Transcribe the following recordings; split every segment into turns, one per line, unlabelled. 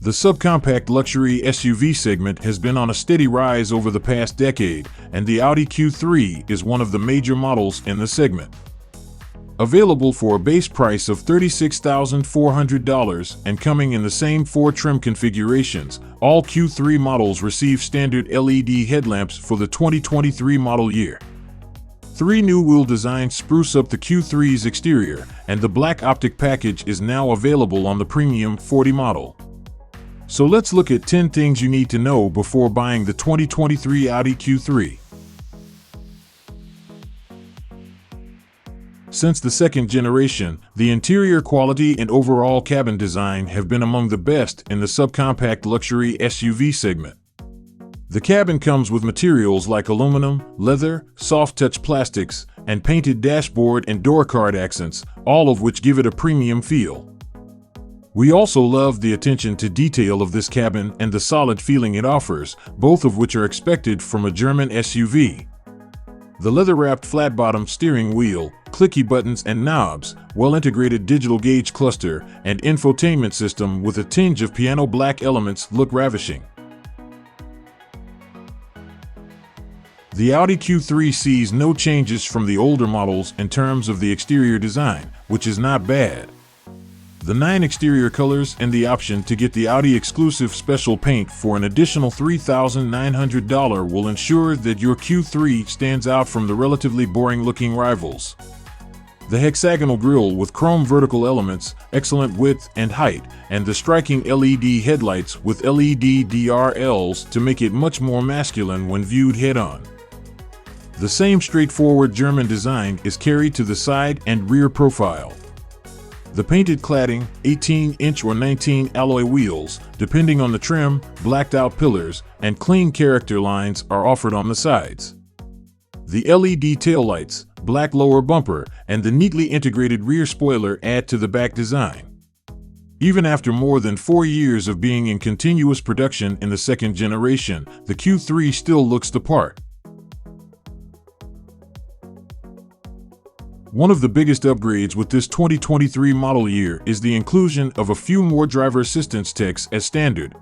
The subcompact luxury SUV segment has been on a steady rise over the past decade, and the Audi Q3 is one of the major models in the segment. Available for a base price of $36,400 and coming in the same 4 trim configurations, all Q3 models receive standard LED headlamps for the 2023 model year. 3 new wheel designs spruce up the Q3's exterior, and the Black Optic package is now available on the premium 40 model. So let's look at 10 things you need to know before buying the 2023 Audi Q3. Since the second generation, the interior quality and overall cabin design have been among the best in the subcompact luxury SUV segment. The cabin comes with materials like aluminum, leather, soft-touch plastics, and painted dashboard and door card accents, all of which give it a premium feel. We also love the attention to detail of this cabin and the solid feeling it offers, both of which are expected from a German SUV. The leather-wrapped flat-bottom steering wheel, clicky buttons and knobs, well-integrated digital gauge cluster, and infotainment system with a tinge of piano black elements look ravishing. The Audi Q3 sees no changes from the older models in terms of the exterior design, which is not bad. The 9 exterior colors and the option to get the Audi exclusive special paint for an additional $3,900 will ensure that your Q3 stands out from the relatively boring-looking rivals. The hexagonal grille with chrome vertical elements, excellent width and height, and the striking LED headlights with LED DRLs to make it much more masculine when viewed head-on. The same straightforward German design is carried to the side and rear profile. The painted cladding, 18-inch or 19 alloy wheels, depending on the trim, blacked-out pillars, and clean character lines are offered on the sides. The LED taillights, black lower bumper, and the neatly integrated rear spoiler add to the back design. Even after more than 4 years of being in continuous production in the second generation, the Q3 still looks the part. One of the biggest upgrades with this 2023 model year is the inclusion of a few more driver assistance techs as standard.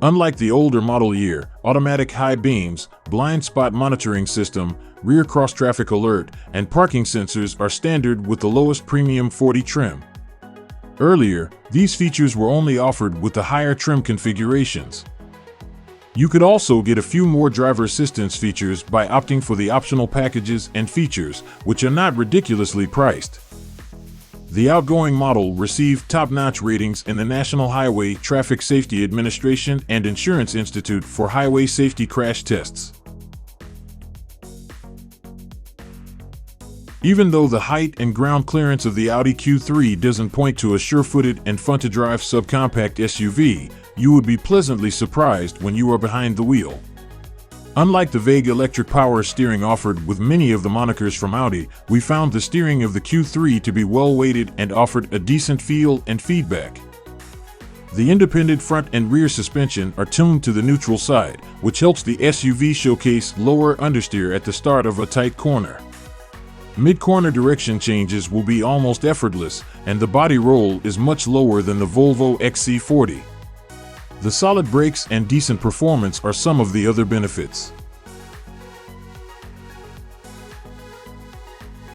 Unlike the older model year, automatic high beams, blind spot monitoring system, rear cross-traffic alert, and parking sensors are standard with the lowest premium 40 trim. Earlier, these features were only offered with the higher trim configurations. You could also get a few more driver assistance features by opting for the optional packages and features, which are not ridiculously priced. The outgoing model received top-notch ratings in the National Highway Traffic Safety Administration and Insurance Institute for highway safety crash tests. Even though the height and ground clearance of the Audi Q3 doesn't point to a sure-footed and fun-to-drive subcompact SUV, you would be pleasantly surprised when you are behind the wheel. Unlike the vague electric power steering offered with many of the monikers from Audi, we found the steering of the Q3 to be well-weighted and offered a decent feel and feedback. The independent front and rear suspension are tuned to the neutral side, which helps the SUV showcase lower understeer at the start of a tight corner. Mid-corner direction changes will be almost effortless, and the body roll is much lower than the Volvo XC40. The solid brakes and decent performance are some of the other benefits.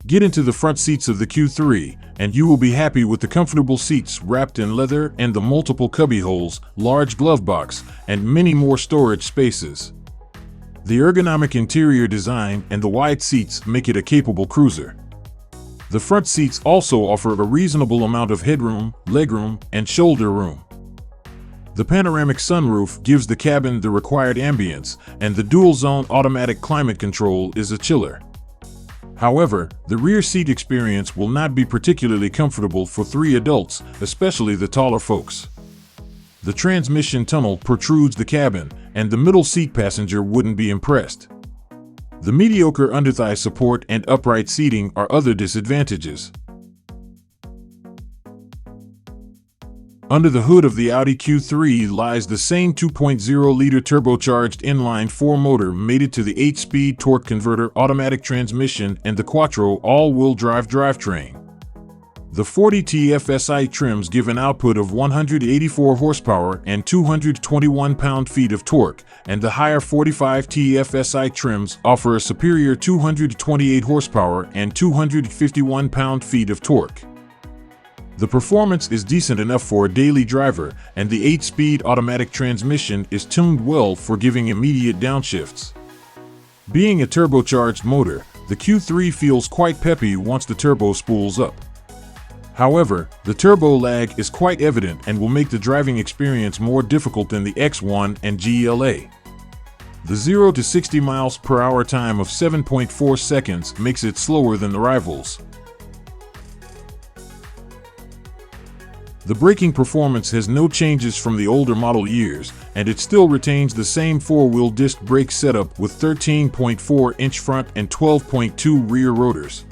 Get into the front seats of the Q3, and you will be happy with the comfortable seats wrapped in leather and the multiple cubbyholes, large glove box, and many more storage spaces. The ergonomic interior design and the wide seats make it a capable cruiser. The front seats also offer a reasonable amount of headroom, legroom, and shoulder room. The panoramic sunroof gives the cabin the required ambience, and the dual-zone automatic climate control is a chiller. However, the rear seat experience will not be particularly comfortable for 3 adults, especially the taller folks. The transmission tunnel protrudes the cabin, and the middle seat passenger wouldn't be impressed. The mediocre underthigh support and upright seating are other disadvantages. Under the hood of the Audi Q3 lies the same 2.0-liter turbocharged inline-4 motor mated to the 8-speed torque converter automatic transmission and the Quattro all-wheel drive drivetrain. The 40 TFSI trims give an output of 184 horsepower and 221 pound-feet of torque, and the higher 45 TFSI trims offer a superior 228 horsepower and 251 pound-feet of torque. The performance is decent enough for a daily driver, and the 8-speed automatic transmission is tuned well for giving immediate downshifts. Being a turbocharged motor, the Q3 feels quite peppy once the turbo spools up. However, the turbo lag is quite evident and will make the driving experience more difficult than the X1 and GLA. The 0 to 60 miles per hour time of 7.4 seconds makes it slower than the rivals. The braking performance has no changes from the older model years, and it still retains the same 4-wheel disc brake setup with 13.4-inch front and 12.2 rear rotors.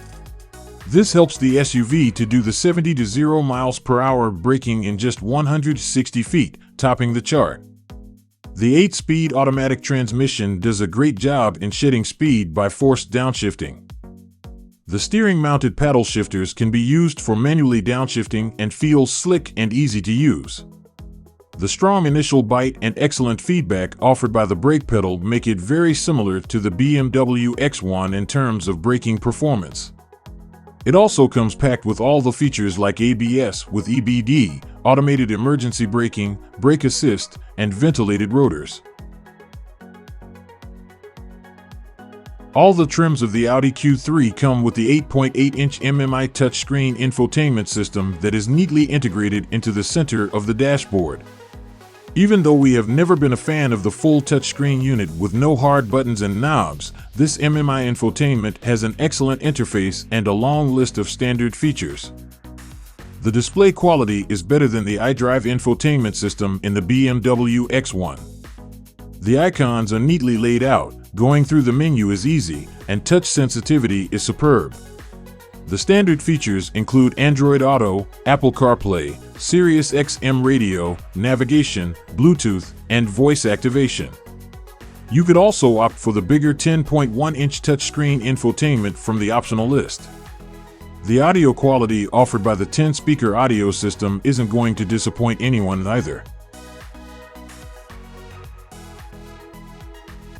This helps the SUV to do the 70 to 0 miles per hour braking in just 160 feet, topping the chart. The 8-speed automatic transmission does a great job in shedding speed by forced downshifting. The steering-mounted paddle shifters can be used for manually downshifting and feel slick and easy to use. The strong initial bite and excellent feedback offered by the brake pedal make it very similar to the BMW X1 in terms of braking performance. It also comes packed with all the features like ABS with EBD, automated emergency braking, brake assist, and ventilated rotors. All the trims of the Audi Q3 come with the 8.8-inch MMI touchscreen infotainment system that is neatly integrated into the center of the dashboard. Even though we have never been a fan of the full touchscreen unit with no hard buttons and knobs, this MMI infotainment has an excellent interface and a long list of standard features. The display quality is better than the iDrive infotainment system in the BMW X1. The icons are neatly laid out, going through the menu is easy, and touch sensitivity is superb. The standard features include Android Auto, Apple CarPlay, Sirius XM radio, navigation, Bluetooth, and voice activation. You could also opt for the bigger 10.1-inch touchscreen infotainment from the optional list. The audio quality offered by the 10-speaker audio system isn't going to disappoint anyone either.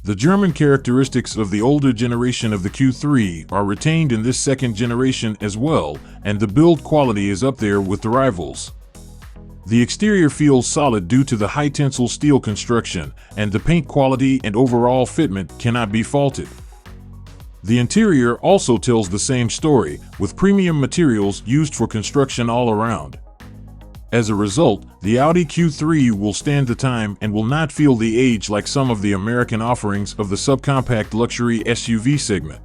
The German characteristics of the older generation of the Q3 are retained in this second generation as well, and the build quality is up there with the rivals. The exterior feels solid due to the high-tensile steel construction, and the paint quality and overall fitment cannot be faulted. The interior also tells the same story, with premium materials used for construction all around. As a result, the Audi Q3 will stand the time and will not feel the age like some of the American offerings of the subcompact luxury SUV segment.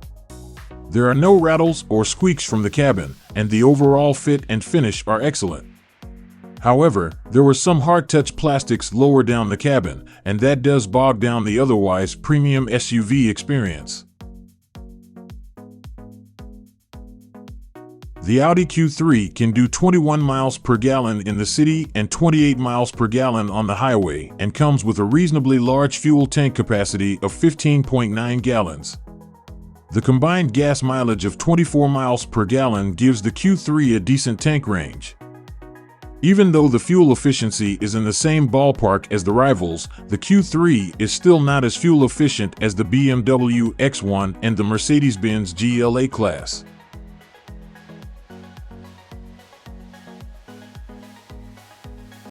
There are no rattles or squeaks from the cabin, and the overall fit and finish are excellent. However, there were some hard-touch plastics lower down the cabin, and that does bog down the otherwise premium SUV experience. The Audi Q3 can do 21 miles per gallon in the city and 28 miles per gallon on the highway, and comes with a reasonably large fuel tank capacity of 15.9 gallons. The combined gas mileage of 24 miles per gallon gives the Q3 a decent tank range. Even though the fuel efficiency is in the same ballpark as the rivals, the Q3 is still not as fuel efficient as the BMW X1 and the Mercedes-Benz GLA class.